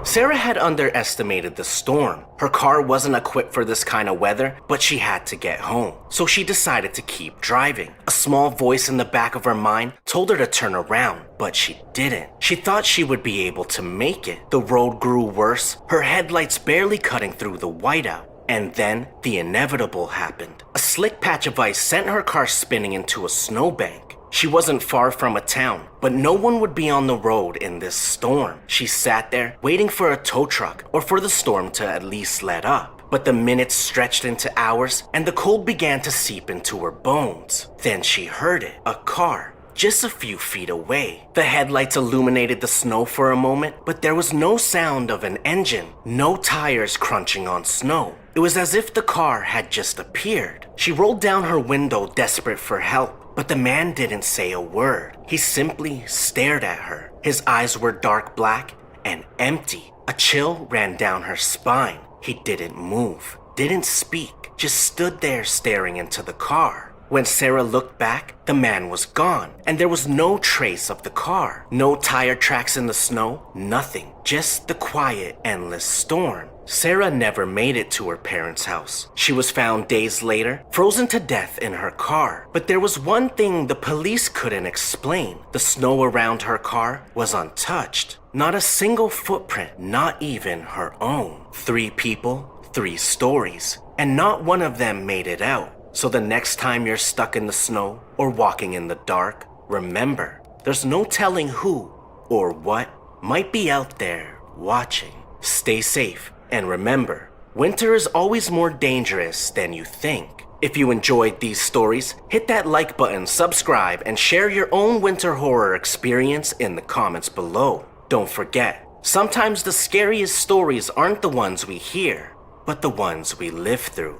Sarah had underestimated the storm. Her car wasn't equipped for this kind of weather, but she had to get home. So she decided to keep driving. A small voice in the back of her mind told her to turn around, but she didn't. She thought she would be able to make it. The road grew worse, her headlights barely cutting through the whiteout. And then the inevitable happened. A slick patch of ice sent her car spinning into a snowbank. She wasn't far from a town, but no one would be on the road in this storm. She sat there, waiting for a tow truck or for the storm to at least let up. But the minutes stretched into hours, and the cold began to seep into her bones. Then she heard it, a car, just a few feet away. The headlights illuminated the snow for a moment, but there was no sound of an engine, no tires crunching on snow. It was as if the car had just appeared. She rolled down her window, desperate for help, but the man didn't say a word. He simply stared at her. His eyes were dark black and empty. A chill ran down her spine. He didn't move, didn't speak, just stood there staring into the car. When Sarah looked back, the man was gone, and there was no trace of the car. No tire tracks in the snow, nothing. Just the quiet, endless storm. Sarah never made it to her parents' house. She was found days later, frozen to death in her car. But there was one thing the police couldn't explain. The snow around her car was untouched. Not a single footprint, not even her own. 3 people, 3 stories, and not one of them made it out. So the next time you're stuck in the snow or walking in the dark, remember, there's no telling who or what might be out there watching. Stay safe, and remember, winter is always more dangerous than you think. If you enjoyed these stories, hit that like button, subscribe, and share your own winter horror experience in the comments below. Don't forget, sometimes the scariest stories aren't the ones we hear, but the ones we live through.